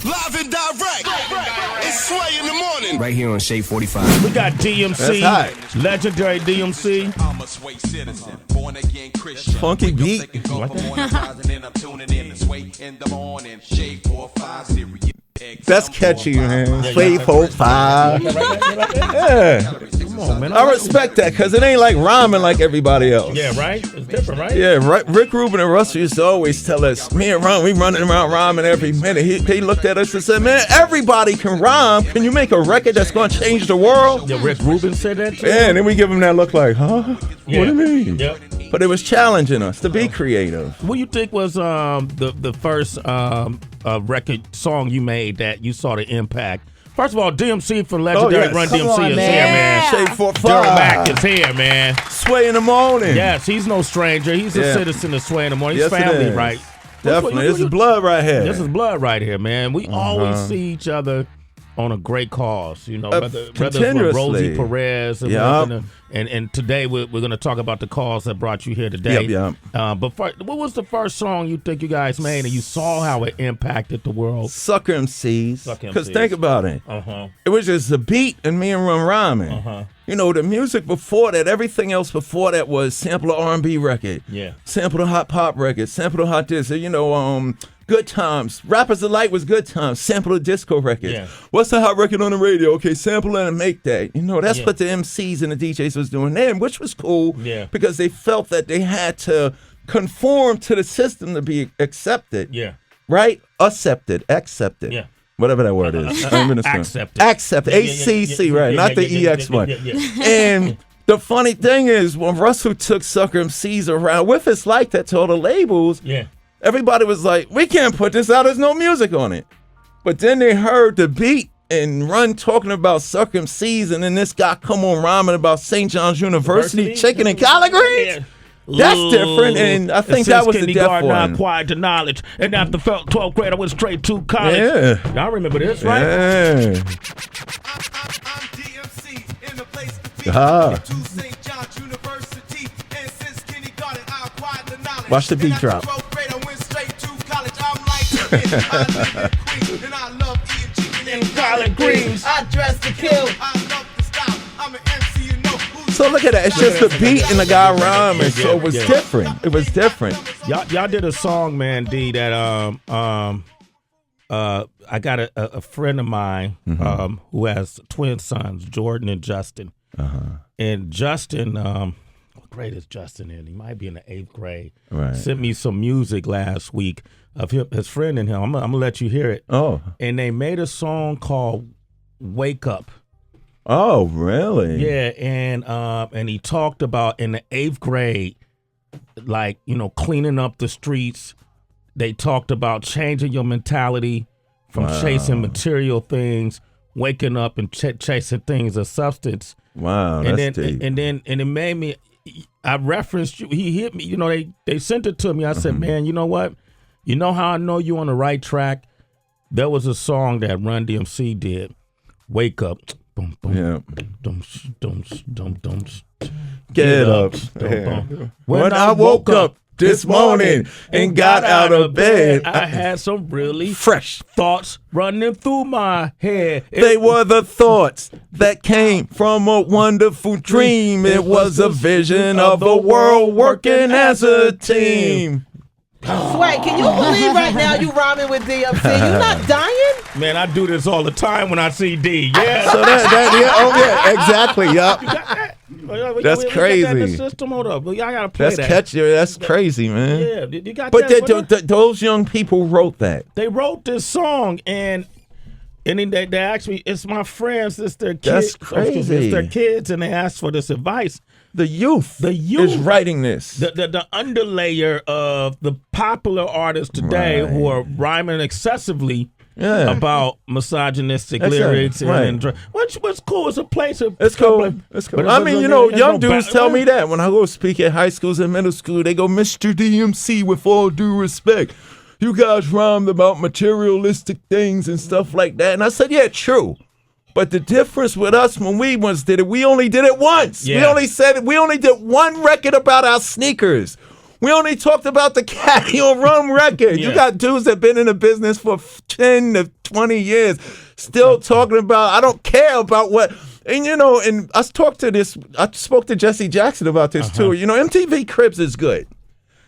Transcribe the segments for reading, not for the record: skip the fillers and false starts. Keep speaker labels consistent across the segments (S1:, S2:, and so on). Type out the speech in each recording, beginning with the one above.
S1: Live and direct. It's Sway in the morning.
S2: Right here on Shade 45.
S3: We got DMC, legendary DMC.
S1: I'm a Sway citizen, born again Christian.
S4: Funky beat. That's catchy, man. Sway 45. Yeah.
S3: Come on, man.
S4: I respect that because it ain't like rhyming like everybody else.
S3: Yeah, right? It's different, right?
S4: Yeah, Rick Rubin and Russell used to always tell us, me and Ron, we running around rhyming every minute. He looked at us and said, man, everybody can rhyme. Can you make a record that's going to change the world?
S3: Yeah, Rick Rubin said that too?
S4: Yeah, and then we give him that look like, huh?
S3: Yeah.
S4: What do you mean?
S3: Yep.
S4: But it was challenging us to be creative.
S3: What do you think was the first record song you made that you saw the impact? First of all, DMC for legendary Run-D.M.C. is here, man.
S4: Shade 45.
S3: Darryl Mack is here, man.
S4: Sway in the morning.
S3: Yes, he's no stranger. He's a citizen of Sway in the morning. He's
S4: Yes, it
S3: family,
S4: is.
S3: right?
S4: Definitely. This is blood right here.
S3: This is blood right here, man. We always see each other on a great cause, you know, whether it's with Rosie Perez and today we're going to talk about the cause that brought you here today.
S4: Yep.
S3: But what was the first song you think you guys made and you saw how it impacted the world?
S4: Sucker MCs. Because think about it. It was just the beat and me and Run rhyming. You know, the music before that, everything else before that was sample the R&B record.
S3: Yeah.
S4: Sample the hot pop record. Sample the hot this. You know, Good Times. Rappers Delight was Good Times. Sample the disco record.
S3: Yeah.
S4: What's the hot record on the radio? Okay, sample it and make that. You know, that's what the MCs and the DJs was doing then, which was cool because they felt that they had to conform to the system to be accepted.
S3: Yeah.
S4: Right? Accepted.
S3: Yeah.
S4: Whatever that word is.
S3: Accepted.
S4: Accepted. ACC, right? Not the EX one. And the funny thing is, when Russell took Sucker MCs around with his like that to all the labels, everybody was like, we can't put this out. There's no music on it. But then they heard the beat and Run talking about Sucker MCs, and then this guy come on rhyming about St. John's University, chicken and collard greens. That's different, and I think that was the deaf one.
S3: I acquired the knowledge, and after 12th grade, I went straight to college.
S4: Yeah.
S3: Y'all remember this, right?
S4: Yeah.
S1: I'm DMC in the place to be. To St. John's University, and since kindergarten, I acquired the knowledge.
S4: Watch the beat drop.
S1: I went straight to college. I'm like I queen, and I love eating chicken and collard greens. I dress to kill. I love to stop. I'm an MC, you know.
S4: So look at that. It's just the beat and the guy rhyming. So it was different. It was different.
S3: Y'all did a song, man, D, that I got a friend of mine who has twin sons, Jordan and Justin. And Justin, what grade is Justin in? He might be in the 8th grade.
S4: Right.
S3: Sent me some music last week of his friend and him. I'm gonna let you hear it.
S4: Oh.
S3: And they made a song called "Wake Up."
S4: Oh, really?
S3: Yeah, and he talked about in the 8th grade, like, you know, cleaning up the streets. They talked about changing your mentality from chasing material things, waking up and chasing things of substance.
S4: Wow, that's deep.
S3: And it made me. I referenced you. He hit me. You know, they sent it to me. I said, man, you know what? You know how I know you on the right track? There was a song that Run-D.M.C. did. Wake up. Boom, boom,
S4: Get up. When I woke up this morning and got out of bed,
S3: I had some really
S4: fresh
S3: thoughts running through my head.
S4: They were the thoughts that came from a wonderful dream. It was a vision of a world working as a team.
S5: Sway, can you believe right now you rhyming with DMC? You not dying?
S3: Man, I do this all the time when I see D. Yeah.
S4: So exactly. Yup. That's crazy.
S3: Got that in the system. Hold up. Y'all gotta play that.
S4: That's catchy. That's crazy, man.
S3: Yeah, you got
S4: but
S3: that.
S4: Those young people wrote that.
S3: They wrote this song and then they asked me, it's my friends, it's their kids.
S4: That's crazy.
S3: It's their kids, and they asked for this advice.
S4: The youth is writing this.
S3: The underlayer of the popular artists today who are rhyming excessively about misogynistic lyrics and what's cool. It's a place of
S4: it's cool. It's cool. I mean, you know, young dudes tell me that when I go speak at high schools and middle school, they go, Mr. DMC, with all due respect, you guys rhymed about materialistic things and stuff like that. And I said, yeah, true. But the difference with us when we once did it, we only did it once. Yeah. We only did one record about our sneakers. We only talked about the Caddy on Rum record. You got dudes that been in the business for 10 to 20 years still talking about, I don't care about what. And, and I spoke to Jesse Jackson about this too. MTV Cribs is good.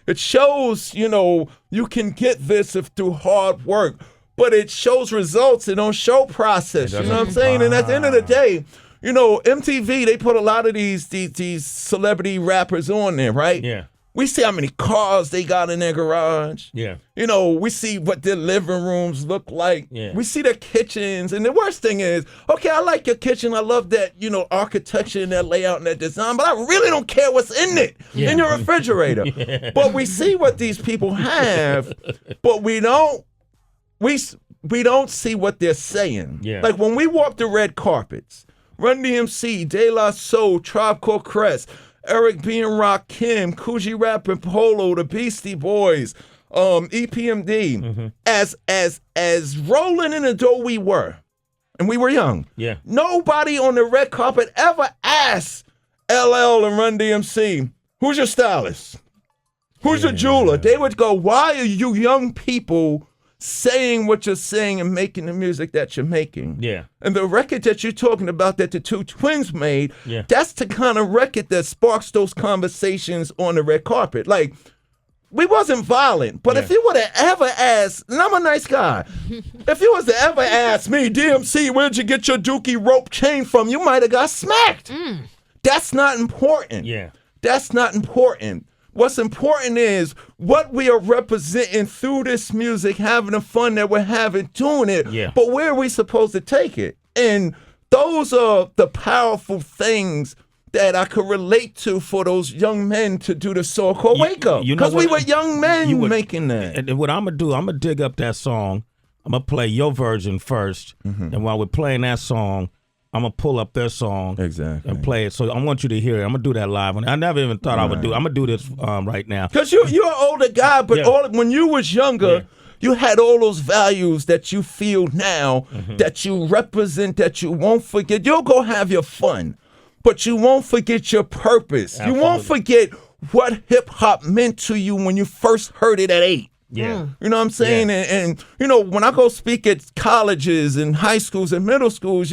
S4: It shows, you can get this through hard work, but it shows results. It don't show process. You know what I'm saying? And at the end of the day, MTV, they put a lot of these celebrity rappers on there, right?
S3: Yeah.
S4: We see how many cars they got in their garage.
S3: Yeah.
S4: We see what their living rooms look like.
S3: Yeah.
S4: We see their kitchens. And the worst thing is, okay, I like your kitchen. I love that, architecture and that layout and that design, but I really don't care what's in it, in your refrigerator. Yeah. But we see what these people have, but we don't see what they're saying.
S3: Yeah.
S4: Like when we walk the red carpets, Run-D.M.C, De La Soul, Tribe Called Quest, Eric B. and Rakim, Coogee Rap and Polo, the Beastie Boys, EPMD, as rolling in the door we were, and we were young.
S3: Yeah.
S4: Nobody on the red carpet ever asked LL and Run-D.M.C, who's your stylist? Who's your jeweler? They would go, why are you young people saying what you're saying and making the music that you're making?
S3: Yeah.
S4: And the record that you're talking about that the two twins made, that's the kind of record that sparks those conversations on the red carpet. Like, we wasn't violent, but if you would have ever asked, and I'm a nice guy, if you was to ever ask me, DMC, where'd you get your Dookie rope chain from? You might have got smacked. That's not important.
S3: Yeah.
S4: That's not important. What's important is what we are representing through this music, having the fun that we're having doing it.
S3: Yeah.
S4: But where are we supposed to take it? And those are the powerful things that I could relate to for those young men to do the so-called wake up. Because we were young men making that.
S3: And what I'm going to do, I'm going to dig up that song. I'm going to play your version first. And while we're playing that song, I'm going to pull up their song and play it. So I want you to hear it. I'm going to do that live. I never even thought I would do it. I'm going to do this right now.
S4: Because you're an older guy, but when you was younger, you had all those values that you feel now, that you represent, that you won't forget. You'll go have your fun, but you won't forget your purpose.
S3: Absolutely.
S4: You won't forget what hip-hop meant to you when you first heard it at 8.
S3: Yeah.
S4: You know what I'm saying? And when I go speak at colleges and high schools and middle schools,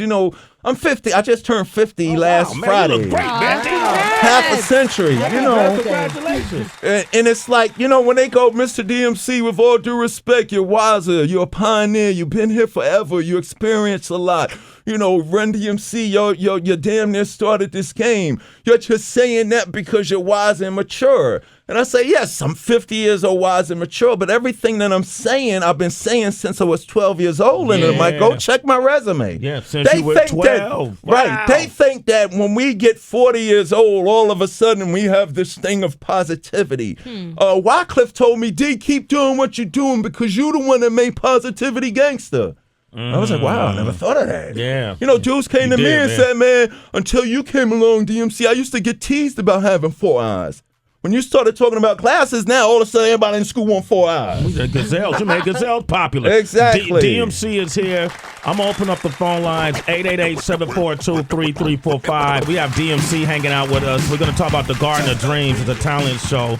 S4: I'm 50. I just turned 50 last Friday.
S3: You look great, man.
S4: Half a century,
S3: Congratulations.
S4: And it's like, when they go, Mr. DMC, with all due respect, you're wiser, you're a pioneer, you've been here forever, you experienced a lot. Run-D.M.C, you damn near started this game. You're just saying that because you're wise and mature. And I say, yes, I'm 50 years old, wise and mature, but everything that I'm saying, I've been saying since I was 12 years old. And I'm like, go check my resume.
S3: Yeah, since you were 12.
S4: Right. They think that when we get 40 years old, all of a sudden we have this thing of positivity. Wycliffe told me, D, keep doing what you're doing because you're the one that made positivity gangster. I was like, wow, I never thought of that.
S3: Yeah.
S4: Dudes came to me and said, man, until you came along, DMC, I used to get teased about having 4 eyes. When you started talking about classes, now all of a sudden everybody in school want 4 eyes.
S3: Gazelles, you made Gazelles popular.
S4: Exactly.
S3: DMC is here. I'm gonna open up the phone lines, 888-742-3345. We have DMC hanging out with us. We're gonna talk about the Garden of Dreams, it's a talent show.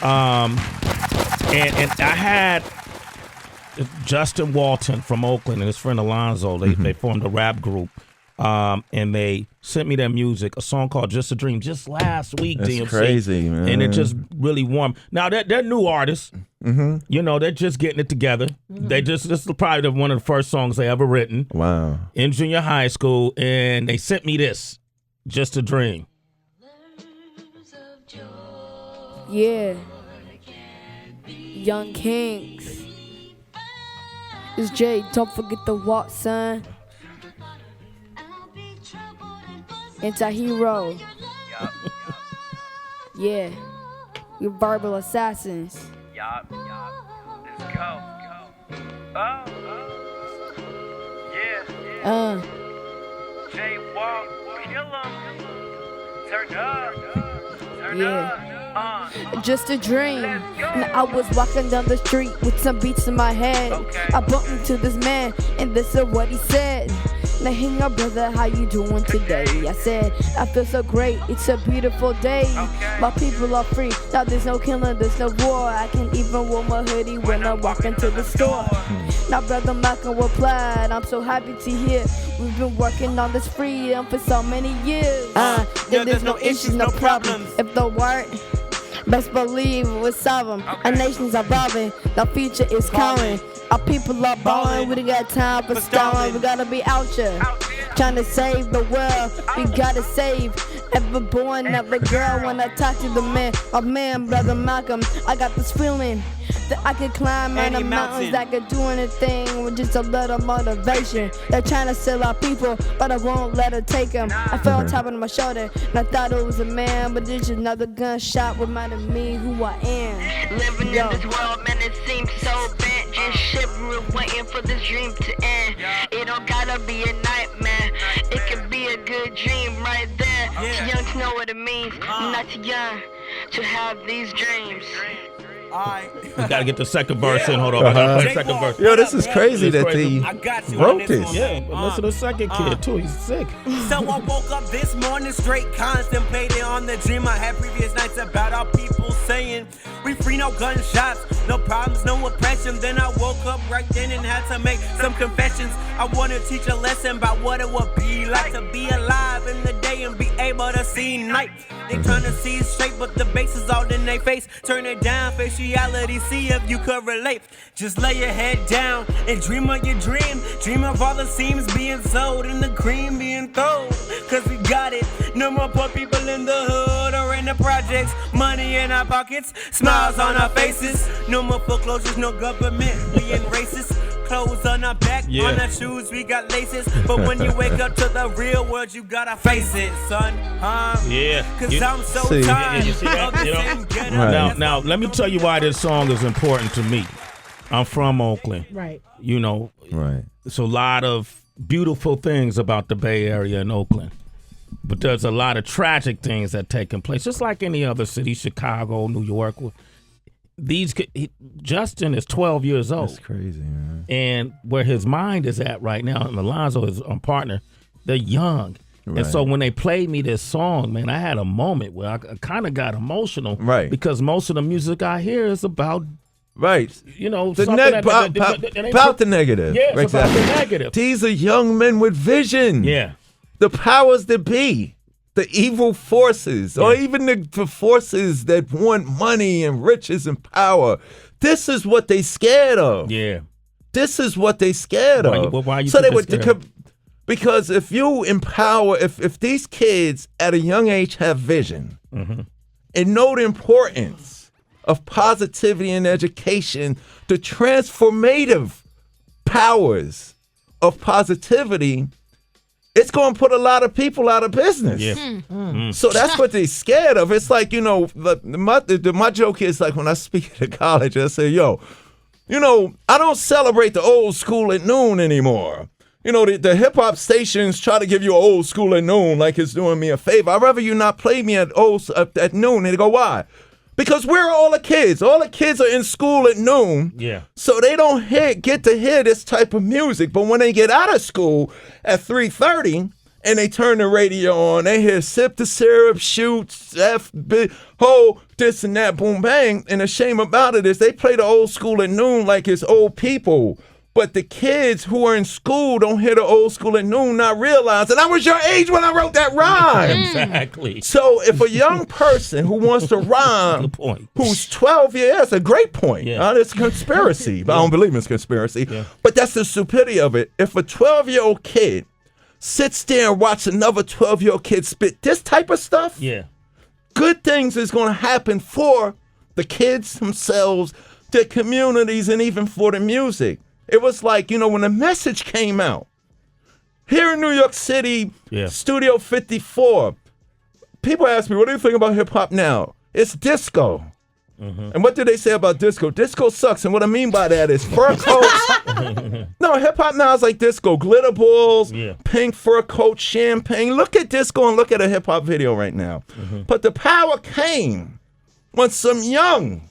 S3: And I had Justin Walton from Oakland and his friend Alonzo. They formed a rap group. And they sent me their music, a song called Just a Dream, just last week,
S4: That's
S3: DMC.
S4: crazy, man.
S3: And it just really warmed. Now, they're new artists. They're just getting it together. This is probably one of the first songs they ever written.
S4: Wow.
S3: In junior high school, and they sent me this, Just a Dream.
S2: Yeah. Young Kings. It's Jay, don't forget the walk, son. Anti-hero. Yeah. We're verbal assassins.
S6: Yup. Let's go. Oh. Yeah. Jay Walk, kill 'em. Turn up.
S2: Just a dream. And I was walking down the street with some beats in my head. I bumped into this man, and this is what he said. Now, hey, my brother, how you doing today? I said, I feel so great. It's a beautiful day. My people are free. Now there's no killing, there's no war. I can even wear my hoodie when I walk into the store. Now, brother Malcolm replied, I'm so happy to hear we've been working on this freedom for so many years. Then there's no issues, no problems. If the word, best believe we'll solve them. Our nations are evolving, the future is coming. Our people are balling, we don't got time for stalling. We gotta be out here, trying to save the world. We gotta save every boy and every girl. When I talk to the man, my man, brother Malcolm, I got this feeling that I could climb on the mountains, that could do anything with just a little motivation. They're trying to steal our people, but I won't let her take them. I felt on top of my shoulder, and I thought it was a man, but there's another gunshot reminded me who I am.
S7: Living in this world, man, it seems so bad. Just shivering, waiting for this dream to end. It don't gotta be a nightmare. It can be a good dream right there. Too young to know what it means. Not too young to have these dreams.
S3: We gotta get the second verse in. Hold on. I gotta play the second verse.
S4: Yo, this is crazy that they wrote this.
S3: Yeah, but listen to the second kid too. He's sick.
S8: So I woke up this morning straight contemplating on the dream I had previous nights about our people saying we free, no gunshots, no problems, no oppression. Then I woke up right then and had to make some confessions. I want to teach a lesson about what it would be like to be alive in the day and be able to see night. They trying to see straight, but the base is all in their face. Turn it down, face reality, see if you could relate. Just lay your head down and dream of your dream. Dream of all the seams being sold and the cream being thrown. Cause we got it. No more poor people in the hood or in the projects. Money in our pockets, smiles on our faces. No more foreclosures, no government being racist. Clothes on our back, on our shoes, we got laces. But when you wake up to the real world, you gotta face it, son. Cause I'm so tired
S3: you see that?
S8: of the
S3: You know?
S8: same ghetto.
S3: Now, let me tell you why this song is important to me. I'm from Oakland.
S5: Right.
S3: You know,
S4: Right.
S3: there's a lot of beautiful things about the Bay Area and Oakland. But there's a lot of tragic things that taking place, just like any other city, Chicago, New York. Justin is 12 years old.
S4: That's crazy, man.
S3: And where his mind is at right now, and Alonzo, his partner, they're young.
S4: Right.
S3: And so when they played me this song, man, I had a moment where I kind of got emotional.
S4: Right.
S3: Because most of the music I hear is about,
S4: Right.
S3: you know,
S4: The
S3: something
S4: about the negative.
S3: Yeah, it's about the negative.
S4: These are young men with vision.
S3: Yeah.
S4: The powers that be, the evil forces, or even the forces that want money and riches and power. This is what they scared of.
S3: Yeah.
S4: This is what they scared of.
S3: Why you
S4: so
S3: think
S4: they would
S3: they're scared?
S4: Because if you empower, if these kids at a young age have vision and know the importance of positivity in education, the transformative powers of positivity, it's going to put a lot of people out of business.
S3: Yeah.
S4: So that's what they're scared of. It's like, you know, my joke is like when I speak at college, I say, yo, you know, I don't celebrate the old school at noon anymore. You know, the hip-hop stations try to give you an old school at noon like it's doing me a favor. I'd rather you not play me at noon. And they go, why? Because where are all the kids? All the kids are in school at noon.
S3: Yeah.
S4: So they don't get to hear this type of music. But when they get out of school at 3:30 and they turn the radio on, they hear Sip the Syrup, Shoots, Ho, this and that, boom, bang. And the shame about it is they play the old school at noon like it's old people. But the kids who are in school don't hear the old school at noon, not realizing I was your age when I wrote that rhyme.
S3: Exactly.
S4: So if a young person who wants to rhyme,
S3: Good point.
S4: who's 12 years, that's a great point.
S3: Yeah.
S4: It's conspiracy. But I don't believe it's conspiracy.
S3: Yeah.
S4: But that's the stupidity of it. If a 12-year-old kid sits there and watches another 12-year-old kid spit this type of stuff,
S3: Yeah.
S4: good things is going to happen for the kids themselves, their communities, and even for the music. It was like, you know, when the message came out, here in New York City, Studio 54, people ask me, what do you think about hip-hop now? It's disco. And what do they say about disco? Disco sucks. And what I mean by that is fur coats. No, hip-hop now is like disco. Glitter balls, pink fur coat, champagne. Look at disco and look at a hip-hop video right now. But the power came when some young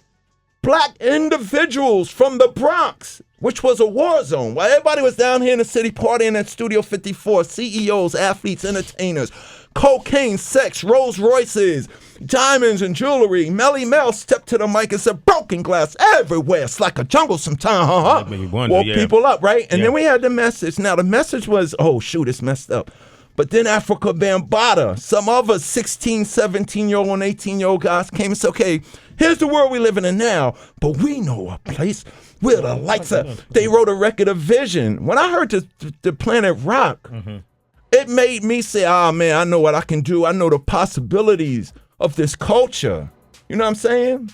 S4: black individuals from the Bronx which was a war zone. While everybody was down here in the city partying at Studio 54, CEOs, athletes, entertainers, cocaine, sex, Rolls Royces, diamonds and jewelry. Melly Mel stepped to the mic and said, broken glass everywhere. It's like a jungle sometime, Woke people up, right? And then we had the message. Now, the message was, oh, shoot, it's messed up. But then Africa Bambaataa, some other 16, 17-year-old and 18-year-old guys came and said, okay, here's the world we're living in now, but we know a place where the lights are. They wrote a record of Vision. When I heard the Planet Rock, it made me say, man, I know what I can do. I know the possibilities of this culture. You know what I'm saying?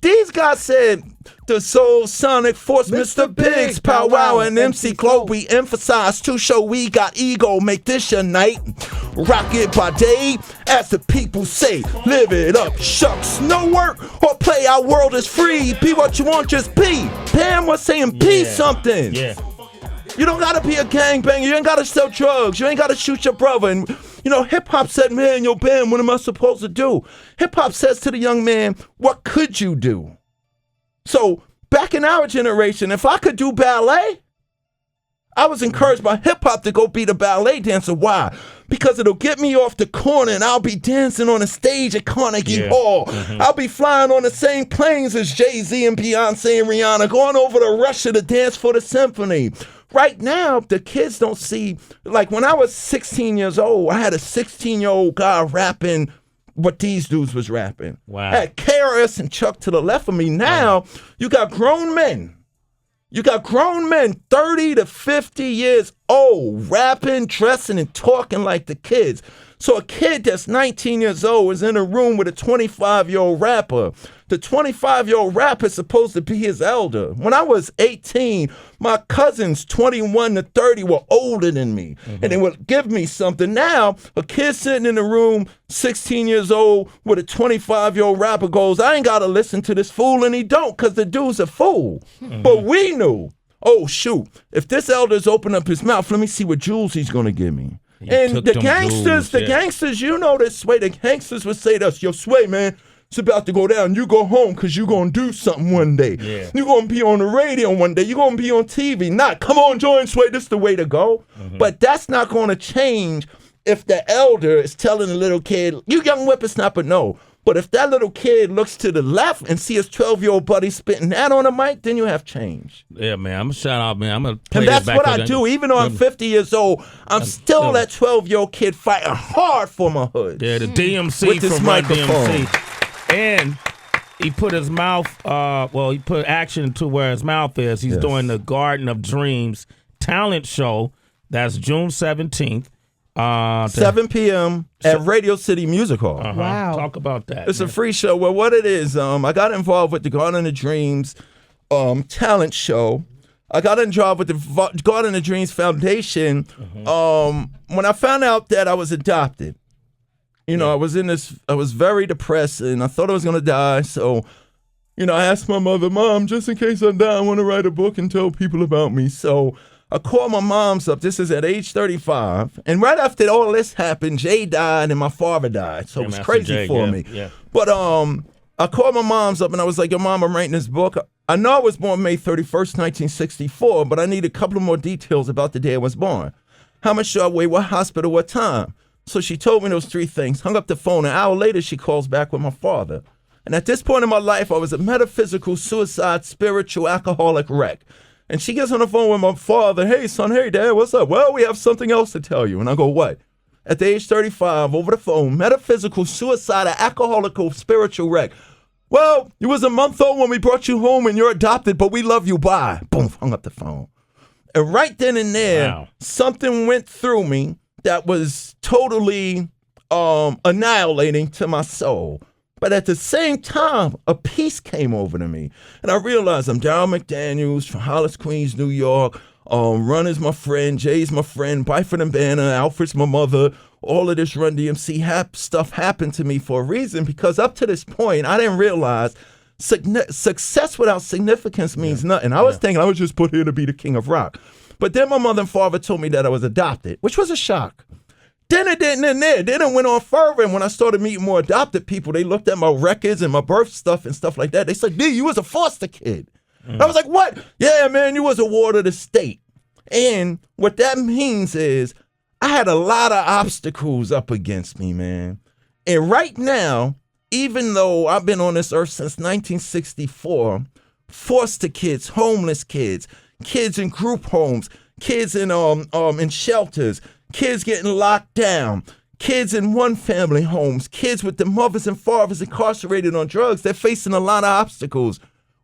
S4: These guys said the Soul Sonic Force, Mr. Biggs, Pow Wow, and MC Clo. We emphasize to show we got ego. Make this your night. Rock it by day, as the people say. Live it up, shucks. No work or play. Our world is free. Be what you want, just be. Pam was saying, be something. Yeah. You don't gotta be a gangbanger. You ain't gotta sell drugs. You ain't gotta shoot your brother. And you know, hip hop said, man, yo, Bam, what am I supposed to do? Hip hop says to the young man, what could you do? So back in our generation, if I could do ballet, I was encouraged by hip hop to go be the ballet dancer. Why? Because it'll get me off the corner and I'll be dancing on a stage at Carnegie Hall. I'll be flying on the same planes as Jay-Z and Beyonce and Rihanna, going over to Russia to dance for the symphony. Right now, the kids don't see, like when I was 16 years old, I had a 16-year-old guy rapping what these dudes was rapping. Wow. I had KRS and Chuck to the left of me. Now, you got grown men. You got grown men, 30 to 50 years old, rapping, dressing, and talking like the kids. So a kid that's 19 years old is in a room with a 25-year-old rapper. The 25-year-old rapper is supposed to be his elder. When I was 18, my cousins, 21 to 30, were older than me. And they would give me something. Now, a kid sitting in a room, 16 years old, with a 25-year-old rapper goes, I ain't got to listen to this fool, and he don't, because the dude's a fool. But we knew, oh, shoot, if this elder's open up his mouth, let me see what jewels he's going to give me. And the gangsters, you know this, Sway, the gangsters would say to us, yo, Sway, man, it's about to go down. You go home because you're going to do something one day. You're going to be on the radio one day. You're going to be on TV. Not, come on, join Sway. This is the way to go. But that's not going to change if the elder is telling the little kid, you young whippersnapper, no. But if that little kid looks to the left and see his 12-year-old buddy spitting that on the mic, then you have change.
S3: Yeah, man. I'm going to shout out, man. I'm going to play
S4: And that's what I do. Even though I'm 50 years old, I'm still that 12-year-old kid fighting hard for my hood.
S3: Yeah, the DMC from Run-D.M.C. And he put his mouth, he put action to where his mouth is. He's doing the Garden of Dreams talent show. That's June 17th.
S4: 7 p.m. at Radio City Music Hall.
S5: Wow.
S3: Talk about that.
S4: It's a free show. Well, what it is, I got involved with the Garden of Dreams talent show. I got involved with the Garden of Dreams Foundation when I found out that I was adopted. You know, I was very depressed and I thought I was going to die. So, you know, I asked my mother, Mom, just in case I die, I want to write a book and tell people about me. So I called my mom's up. This is at age 35. And right after all this happened, Jay died and my father died. So it was crazy for me. Yeah. But I called my mom's up and I was like, yo, Mom, I'm writing this book. I know I was born May 31st, 1964, but I need a couple of more details about the day I was born. How much do I weigh? What hospital? What time? So she told me those three things, hung up the phone. An hour later, she calls back with my father. And at this point in my life, I was a metaphysical, suicide, spiritual, alcoholic wreck. And she gets on the phone with my father. Hey, son. Hey, Dad. What's up? Well, we have something else to tell you. And I go, what? At the age 35, over the phone, metaphysical, suicidal, alcoholic, spiritual wreck. Well, you was a month old when we brought you home and you're adopted, but we love you. Bye. Boom, hung up the phone. And right then and there, something went through me that was totally annihilating to my soul. But at the same time, a peace came over to me. And I realized I'm Darryl McDaniels from Hollis, Queens, New York. Run is my friend. Jay's my friend. Byford and Banner. Alfred's my mother. All of this Run-D.M.C. stuff happened to me for a reason, because up to this point, I didn't realize success without significance means nothing. I was thinking I was just put here to be the king of rock. But then my mother and father told me that I was adopted, which was a shock. Then it didn't end there. Then it went on further. And when I started meeting more adopted people, they looked at my records and my birth stuff and stuff like that. They said, D, you was a foster kid. And I was like, what? Yeah, man, you was a ward of the state. And what that means is I had a lot of obstacles up against me, man. And right now, even though I've been on this earth since 1964, foster kids, homeless kids, kids in group homes, kids in shelters, kids getting locked down, kids in one-family homes, kids with their mothers and fathers incarcerated on drugs, they're facing a lot of obstacles.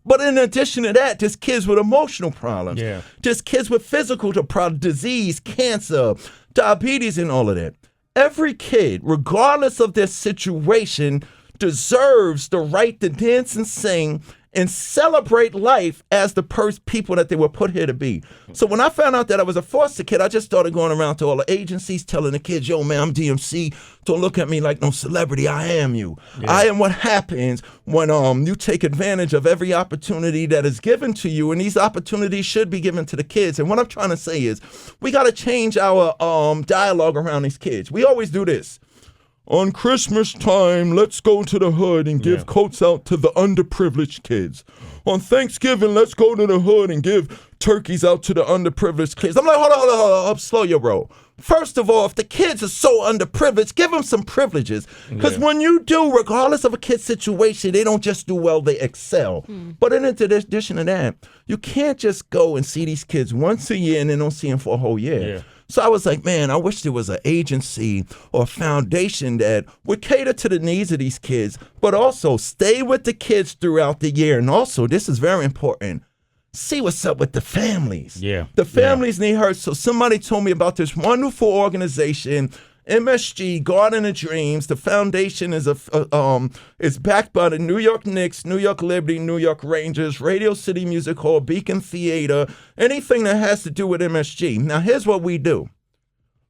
S4: But in addition to that, there's kids with emotional problems. Yeah. There's kids with physical problems, disease, cancer, diabetes, and all of that. Every kid, regardless of their situation, deserves the right to dance and sing and celebrate life as the people that they were put here to be. So when I found out that I was a foster kid, I just started going around to all the agencies telling the kids, yo, man, I'm DMC. Don't look at me like no celebrity. I am you. Yeah. I am what happens when you take advantage of every opportunity that is given to you, and these opportunities should be given to the kids. And what I'm trying to say is we got to change our dialogue around these kids. We always do this. On Christmas time, let's go to the hood and give coats out to the underprivileged kids. On Thanksgiving, let's go to the hood and give turkeys out to the underprivileged kids. I'm like, hold on, slow your roll. First of all, if the kids are so underprivileged, give them some privileges. Because when you do, regardless of a kid's situation, they don't just do well, they excel. But in addition to that, you can't just go and see these kids once a year and then don't see them for a whole year. Yeah. So I was like, man, I wish there was an agency or a foundation that would cater to the needs of these kids, but also stay with the kids throughout the year. And also, this is very important, see what's up with the families. Yeah. The families need help. So somebody told me about this wonderful organization, MSG, Garden of Dreams. The foundation is is backed by the New York Knicks, New York Liberty, New York Rangers, Radio City Music Hall, Beacon Theater, anything that has to do with MSG. Now, here's what we do.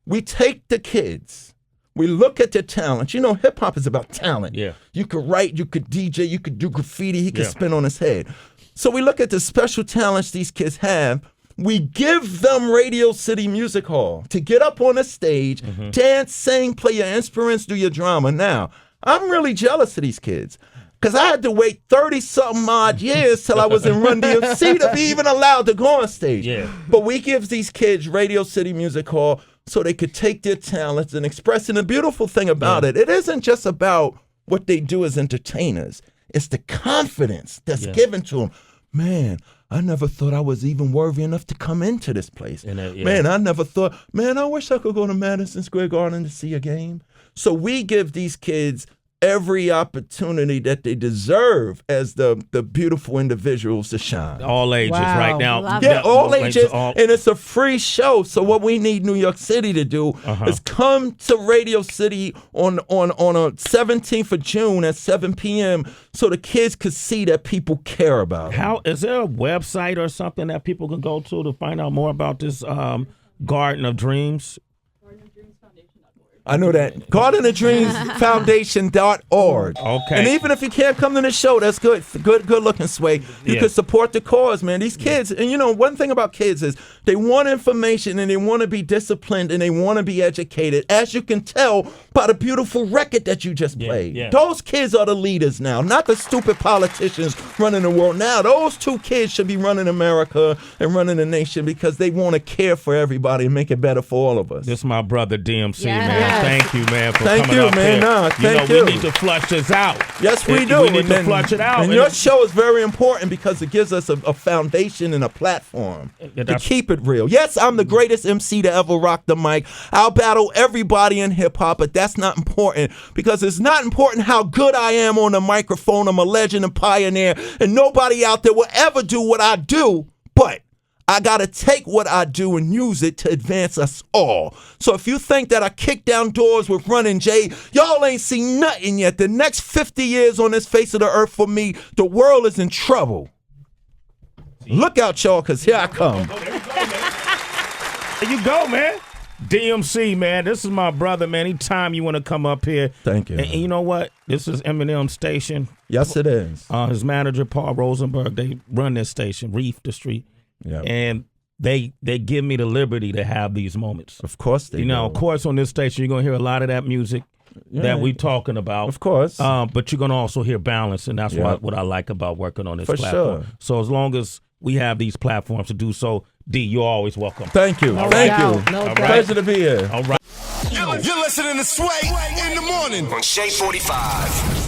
S4: We take the kids. We look at their talent. You know, hip-hop is about talent. Yeah. You could write, you could DJ, you could do graffiti, he could spin on his head. So we look at the special talents these kids have. We give them Radio City Music Hall to get up on a stage, dance, sing, play your instruments, do your drama. Now, I'm really jealous of these kids because I had to wait 30-something odd years till I was in Run-D.M.C. to be even allowed to go on stage. Yeah. But we give these kids Radio City Music Hall so they could take their talents and express. And the beautiful thing about it isn't just about what they do as entertainers. It's the confidence that's given to them. Man, I never thought I was even worthy enough to come into this place. Man, I never thought, man, I wish I could go to Madison Square Garden to see a game. So we give these kids every opportunity that they deserve as the beautiful individuals to shine.
S3: All ages right now.
S4: Yeah, all ages, and it's a free show. So what we need New York City to do is come to Radio City on a 17th of June at 7 p.m. so the kids could see that people care about them.
S3: How is there a website or something that people can go to find out more about this Garden of Dreams?
S4: I know that. Garden of Dreams Foundation.org.
S3: Okay.
S4: And even if you can't come to the show, that's good. Good looking, Sway. You can support the cause, man. These kids, and you know, one thing about kids is they want information and they want to be disciplined and they want to be educated, as you can tell by the beautiful record that you just played. Yeah. Those kids are the leaders now, not the stupid politicians running the world. Now, those two kids should be running America and running the nation because they want to care for everybody and make it better for all of us.
S3: This is my brother DMC, man. Thank you, man, for coming
S4: you,
S3: up
S4: man.
S3: here.
S4: No, thank you.
S3: We need to flush this out.
S4: Yes, we do.
S3: We need to flush it out.
S4: And your show is very important because it gives us a foundation and a platform to keep it real. Yes, I'm the greatest MC to ever rock the mic. I'll battle everybody in hip-hop, but that's not important because it's not important how good I am on the microphone. I'm a legend and pioneer, and nobody out there will ever do what I do, but I got to take what I do and use it to advance us all. So if you think that I kick down doors with Run-D.M.C, y'all ain't seen nothing yet. The next 50 years on this face of the earth for me, the world is in trouble. Look out, y'all, because here I come.
S3: There you go, man. DMC, man. This is my brother, man. Anytime you want to come up here.
S4: Thank you.
S3: And you know what? This is Eminem station.
S4: Yes, it is.
S3: His manager, Paul Rosenberg, they run this station, Reef the Street.
S4: Yep.
S3: And they give me the liberty to have these moments.
S4: Of course they do.
S3: Of course on this station you're gonna hear a lot of that music that we talking about.
S4: Of course.
S3: But you're gonna also hear balance, and that's what I like about working on this platform.
S4: Sure.
S3: So as long as we have these platforms to do so, D, you're always welcome.
S4: Thank you. Thank you. Pleasure to be here.
S3: All right.
S1: You're listening to Sway in the morning
S9: on Shea 45.